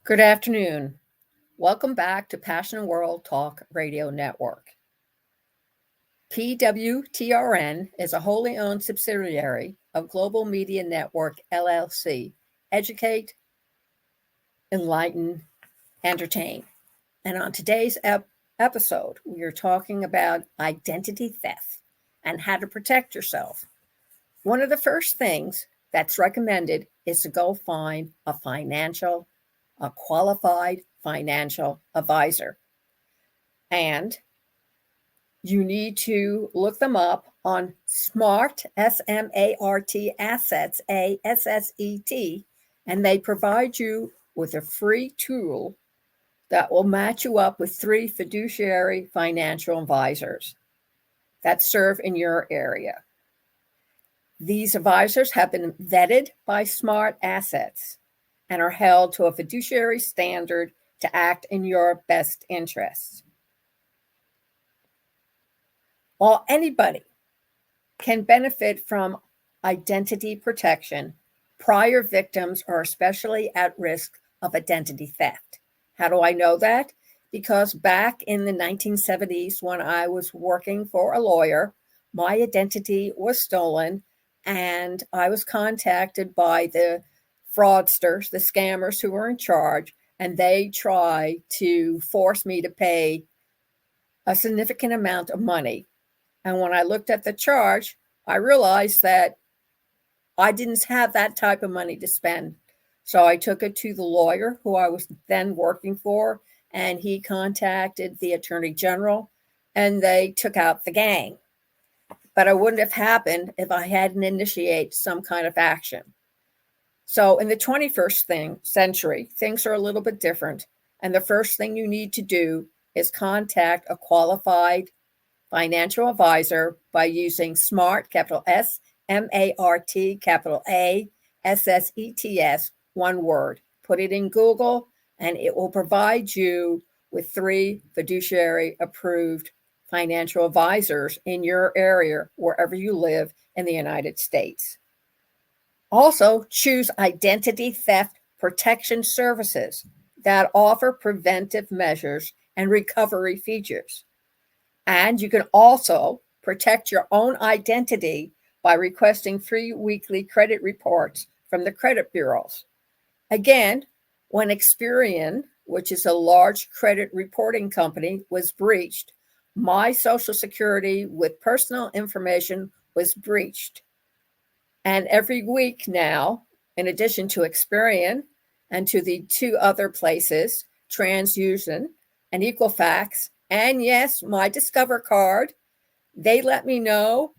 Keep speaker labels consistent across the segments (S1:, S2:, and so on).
S1: Good afternoon. Welcome back to Passion World Talk Radio Network. PWTRN is a wholly owned subsidiary of Global Media Network, LLC. Educate, enlighten, entertain. And on today's episode, we are talking about identity theft and how to protect yourself. One of the first things that's recommended is to go find a qualified financial advisor. And you need to look them up on SMART, S-M-A-R-T, Assets, A-S-S-E-T, and they provide you with a free tool that will match you up with 3 fiduciary financial advisors that serve in your area. These advisors have been vetted by Smart Assets and are held to a fiduciary standard to act in your best interests. While anybody can benefit from identity protection, prior victims are especially at risk of identity theft. How do I know that? Because back in the 1970s, when I was working for a lawyer, my identity was stolen, and I was contacted by the fraudsters, the scammers who were in charge, and they tried to force me to pay a significant amount of money. And when I looked at the charge, I realized that I didn't have that type of money to spend. So I took it to the lawyer who I was then working for, and he contacted the attorney general, and they took out the gang. But it wouldn't have happened if I hadn't initiated some kind of action. So in the 21st century, things are a little bit different. And the first thing you need to do is contact a qualified financial advisor by using SMART, capital S, M-A-R-T, capital A, S-S-E-T-S, one word. Put it in Google, and it will provide you with 3 fiduciary approved financial advisors in your area, wherever you live in the United States. Also, choose identity theft protection services that offer preventive measures and recovery features. And you can also protect your own identity by requesting free weekly credit reports from the credit bureaus. Again, when Experian, which is a large credit reporting company, was breached, my Social Security with personal information was breached. And every week now, in addition to Experian and to the 2 other places, TransUnion and Equifax, and yes, my Discover card, they let me know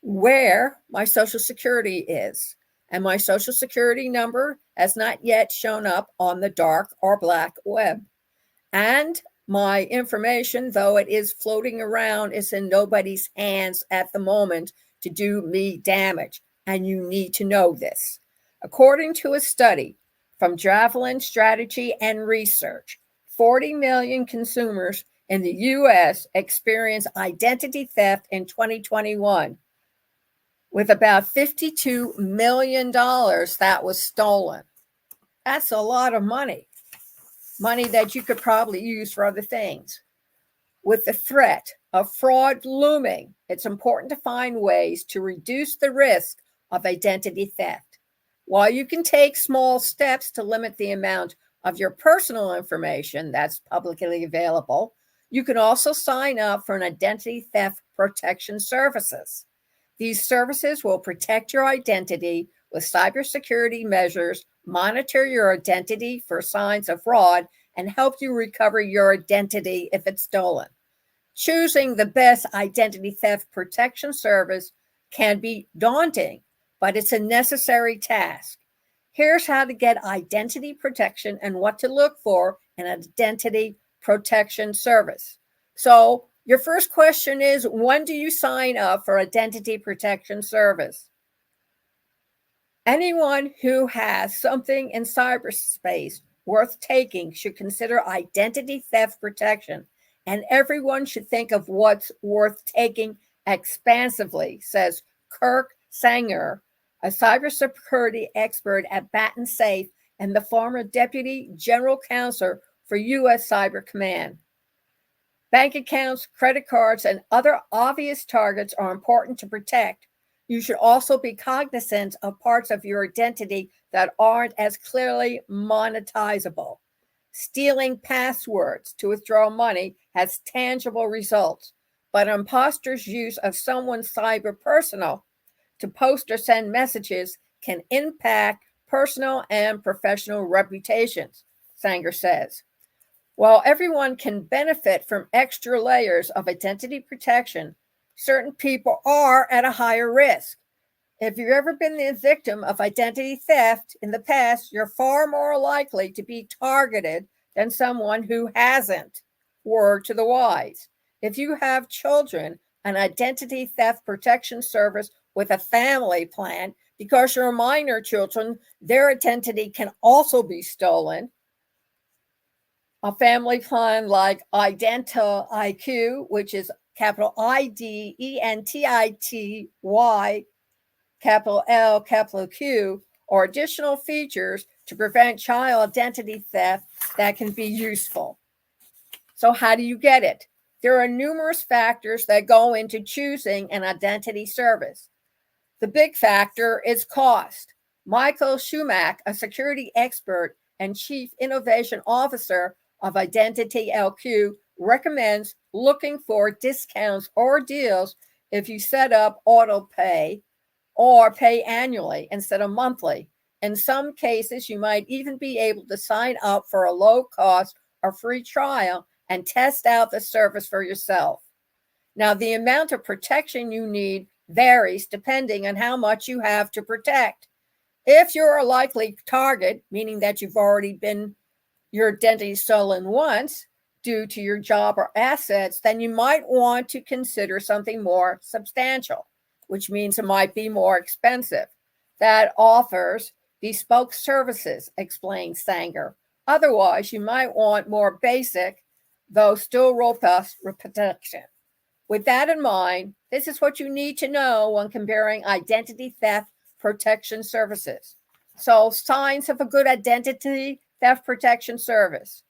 S1: where my Social Security is. And my Social Security number has not yet shown up on the dark or black web. And my information, though it is floating around, is in nobody's hands at the moment to do me damage. And you need to know this. According to a study from Javelin Strategy and Research, 40 million consumers in the U.S. experienced identity theft in 2021, with about $52 million that was stolen. That's a lot of money that you could probably use for other things. With the threat of fraud looming, it's important to find ways to reduce the risk of identity theft. While you can take small steps to limit the amount of your personal information that's publicly available, you can also sign up for an identity theft protection services. These services will protect your identity with cybersecurity measures, monitor your identity for signs of fraud, and help you recover your identity if it's stolen. Choosing the best identity theft protection service can be daunting, but it's a necessary task. Here's how to get identity protection and what to look for in an identity protection service. So your first question is, when do you sign up for identity protection service? Anyone who has something in cyberspace worth taking should consider identity theft protection, and everyone should think of what's worth taking expansively, says Kirk Sanger, a cybersecurity expert at Batten Safe and the former Deputy General Counsel for U.S. Cyber Command. Bank accounts, credit cards, and other obvious targets are important to protect. You should also be cognizant of parts of your identity that aren't as clearly monetizable. Stealing passwords to withdraw money has tangible results, but an imposter's use of someone's cyber personal to post or send messages can impact personal and professional reputations, Sanger says. While everyone can benefit from extra layers of identity protection, certain people are at a higher risk. If you've ever been the victim of identity theft in the past, you're far more likely to be targeted than someone who hasn't. Word to the wise. If you have children, an identity theft protection service with a family plan, because you're minor children, their identity can also be stolen. A family plan like Identi IQ, which is capital IDENTITY, capital L, capital Q, or additional features to prevent child identity theft that can be useful. So how do you get it? There are numerous factors that go into choosing an identity service. The big factor is cost. Michael Schumack, a security expert and chief innovation officer of Identity LQ, recommends looking for discounts or deals if you set up auto pay or pay annually instead of monthly. In some cases, you might even be able to sign up for a low cost or free trial and test out the service for yourself. Now, the amount of protection you need varies depending on how much you have to protect. If you're a likely target, meaning that you've already been your identity stolen once due to your job or assets, then you might want to consider something more substantial, which means it might be more expensive, that offers bespoke services, explains Sanger. Otherwise, you might want more basic, though still robust protection. With that in mind, this is what you need to know when comparing identity theft protection services. So, signs of a good identity theft protection service.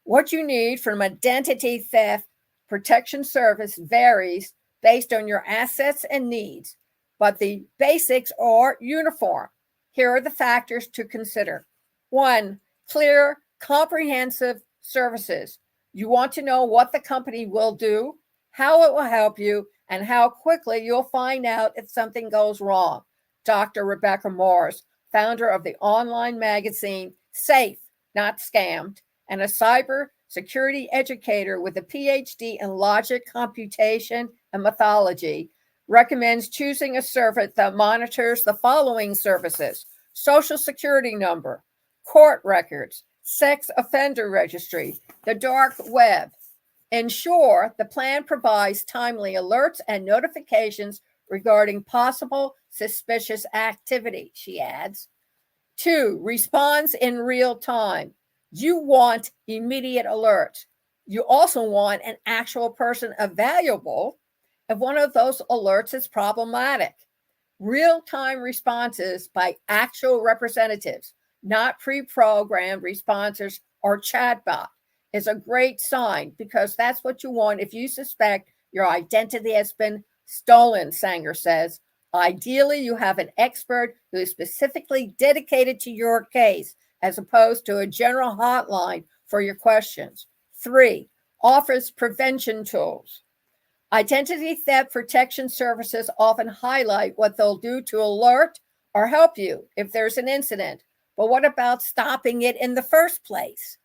S1: What you need from identity theft protection service varies based on your assets and needs, but the basics are uniform. Here are the factors to consider. 1, clear, comprehensive services. You want to know what the company will do, how it will help you, and how quickly you'll find out if something goes wrong. Dr. Rebecca Morris, founder of the online magazine Safe, Not Scammed, and a cyber security educator with a PhD in logic, computation, and methodology, recommends choosing a service that monitors the following services: Social Security number, court records, sex offender registry, the dark web. Ensure the plan provides timely alerts and notifications regarding possible suspicious activity, she adds. 2, responds in real time. You want immediate alerts. You also want an actual person available if one of those alerts is problematic. Real-time responses by actual representatives, not pre-programmed responses or chatbot, is a great sign because that's what you want if you suspect your identity has been stolen, Sanger says. Ideally, you have an expert who is specifically dedicated to your case as opposed to a general hotline for your questions. 3, offers prevention tools. Identity theft protection services often highlight what they'll do to alert or help you if there's an incident. But what about stopping it in the first place?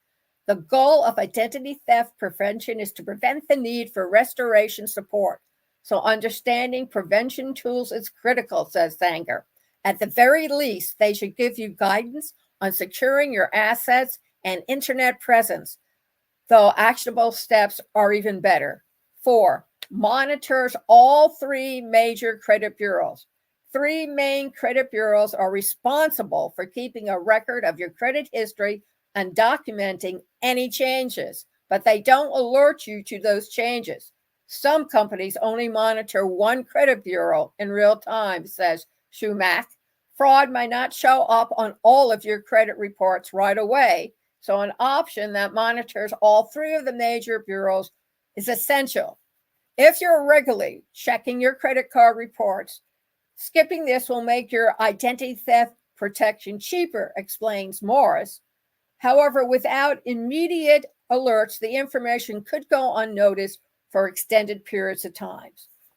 S1: The goal of identity theft prevention is to prevent the need for restoration support. So understanding prevention tools is critical, says Sanger. At the very least, they should give you guidance on securing your assets and internet presence, though actionable steps are even better. 4, monitors all 3 major credit bureaus. 3 main credit bureaus are responsible for keeping a record of your credit history and documenting any changes, but they don't alert you to those changes. Some companies only monitor 1 credit bureau in real time, says Schumack. Fraud may not show up on all of your credit reports right away, so an option that monitors all three of the major bureaus is essential. If you're regularly checking your credit card reports, skipping this will make your identity theft protection cheaper, explains Morris. However, without immediate alerts, the information could go unnoticed for extended periods of time.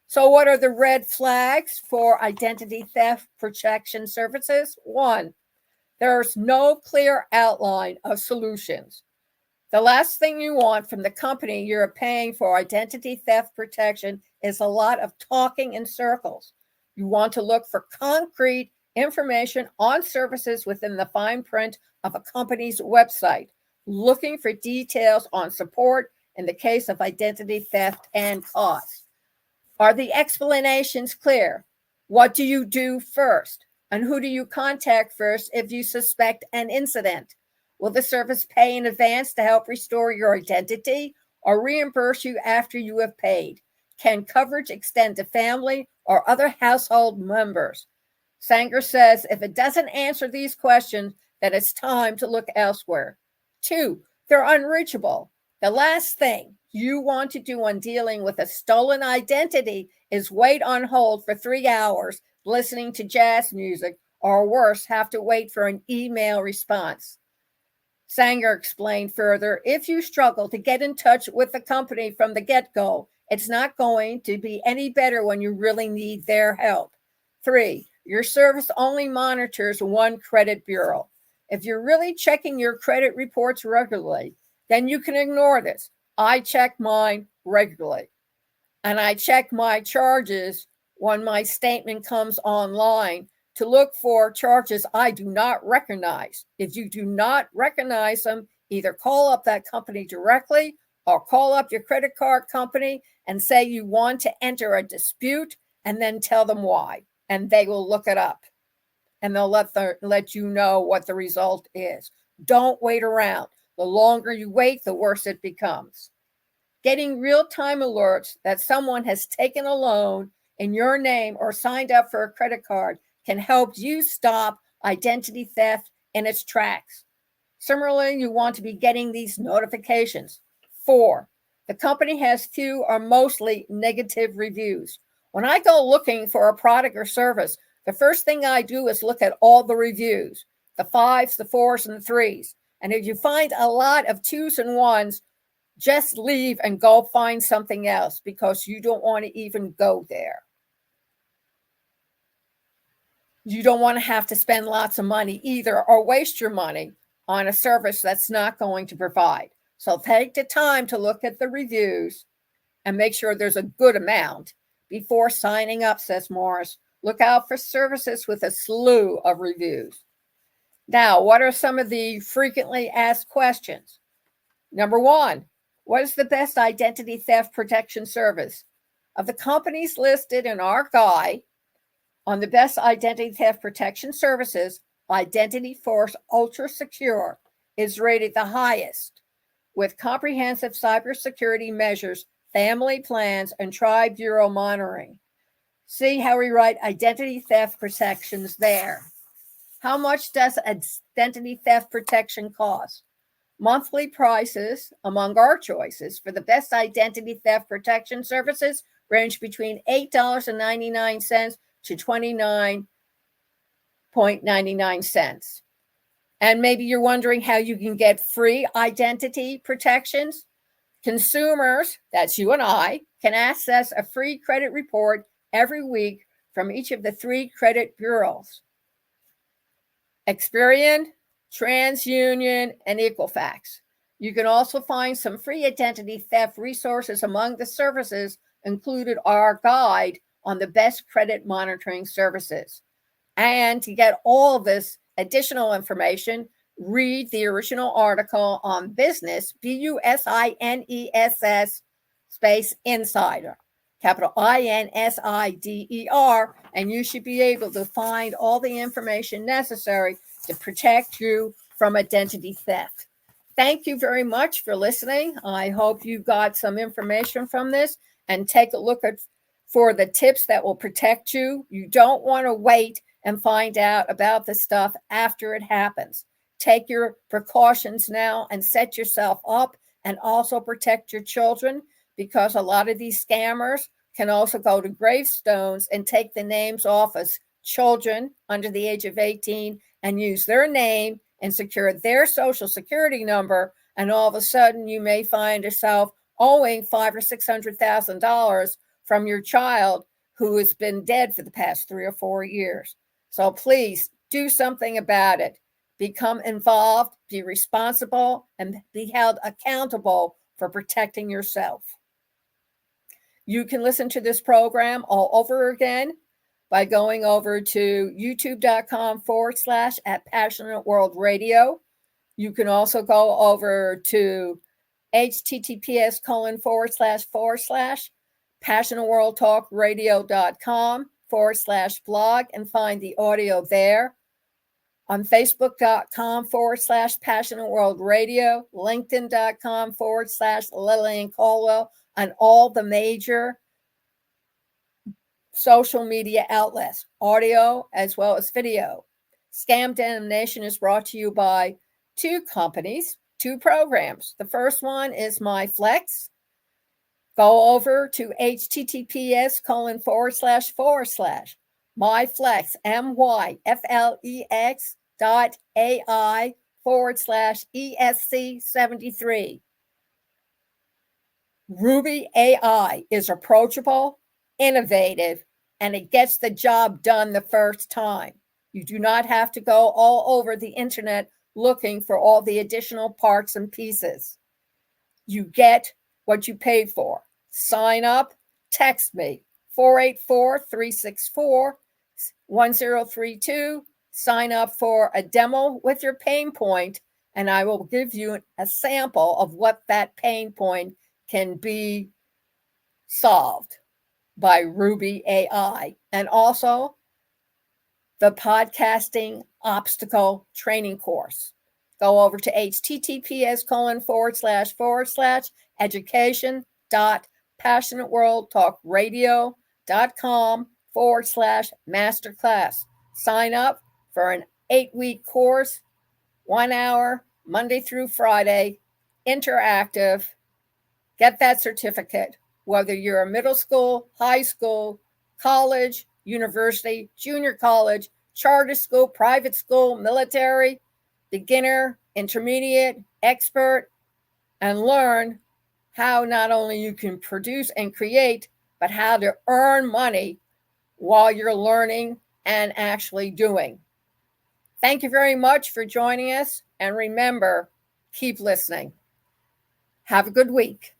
S1: So what are the red flags for identity theft protection services? 1, there's no clear outline of solutions. The last thing you want from the company you're paying for identity theft protection is a lot of talking in circles. You want to look for concrete information on services within the fine print of a company's website, looking for details on support in the case of identity theft and costs. Are the explanations clear? What do you do first? And who do you contact first if you suspect an incident? Will the service pay in advance to help restore your identity or reimburse you after you have paid? Can coverage extend to family or other household members? Sanger says if it doesn't answer these questions, then it's time to look elsewhere. 2, they're unreachable. The last thing you want to do when dealing with a stolen identity is wait on hold for 3 hours listening to jazz music, or worse, have to wait for an email response. Sanger explained further, if you struggle to get in touch with the company from the get-go, it's not going to be any better when you really need their help. 3, your service only monitors one credit bureau. If you're really checking your credit reports regularly, then you can ignore this. I check mine regularly. And I check my charges when my statement comes online to look for charges I do not recognize. If you do not recognize them, either call up that company directly or call up your credit card company and say you want to enter a dispute and then tell them why. And they will look it up and they'll let you know what the result is. Don't wait around. The longer you wait, the worse it becomes. Getting real-time alerts that someone has taken a loan in your name or signed up for a credit card can help you stop identity theft in its tracks. Similarly, you want to be getting these notifications. 4, the company has few or mostly negative reviews. When I go looking for a product or service, the first thing I do is look at all the reviews, the 5s, the 4s, and the 3s. And if you find a lot of 2s and 1s, just leave and go find something else because you don't want to even go there. You don't want to have to spend lots of money either or waste your money on a service that's not going to provide. So take the time to look at the reviews and make sure there's a good amount before signing up, says Morris. Look out for services with a slew of reviews. Now, what are some of the frequently asked questions? Number 1, what is the best identity theft protection service? Of the companies listed in our guide on the best identity theft protection services, Identity Force Ultra Secure is rated the highest with comprehensive cybersecurity measures, family plans, and tri-bureau monitoring. See how we write identity theft protections there. How much does identity theft protection cost? Monthly prices among our choices for the best identity theft protection services range between $8.99 to $29.99. And maybe you're wondering how you can get free identity protections. Consumers, that's you and I, can access a free credit report every week from each of the 3 credit bureaus: Experian, TransUnion, and Equifax. You can also find some free identity theft resources. Among the services included our guide on the best credit monitoring services. And to get all this additional information, read the original article on Business, BUSINESS, space Insider, capital INSIDER, and you should be able to find all the information necessary to protect you from identity theft. Thank you very much for listening. I hope you got some information from this, and take a look for the tips that will protect you. You don't want to wait and find out about the stuff after it happens. Take your precautions now and set yourself up, and also protect your children, because a lot of these scammers can also go to gravestones and take the names off as children under the age of 18 and use their name and secure their social security number. And all of a sudden you may find yourself owing $500,000 or $600,000 from your child who has been dead for the past 3 or 4 years. So please do something about it. Become involved, be responsible, and be held accountable for protecting yourself. You can listen to this program all over again by going over to youtube.com/at Passionate World Radio. You can also go over to https://passionateworldtalkradio.com/blog and find the audio there. On facebook.com/Passionate World Radio, linkedin.com/Lillian Cauldwell, on all the major social media outlets, audio as well as video. Scam DamNation is brought to you by 2 companies, 2 programs. The first one is MyFlex. Go over to https:// MyFlex, MyFlex.ai/ESC73. Ruby AI is approachable, innovative, and it gets the job done the first time. You do not have to go all over the internet looking for all the additional parts and pieces. You get what you paid for. Sign up, text me, 484-364-1032. Sign up for a demo with your pain point, and I will give you a sample of what that pain point can be solved by Ruby AI. And also the podcasting obstacle training course. Go over to https:// education.passionateworldtalkradio.com/masterclass. Sign up for an 8-week course, 1 hour, Monday through Friday, interactive. Get that certificate, whether you're a middle school, high school, college, university, junior college, charter school, private school, military, beginner, intermediate, expert, and learn how not only you can produce and create, but how to earn money while you're learning and actually doing. Thank you very much for joining us. And remember, keep listening. Have a good week.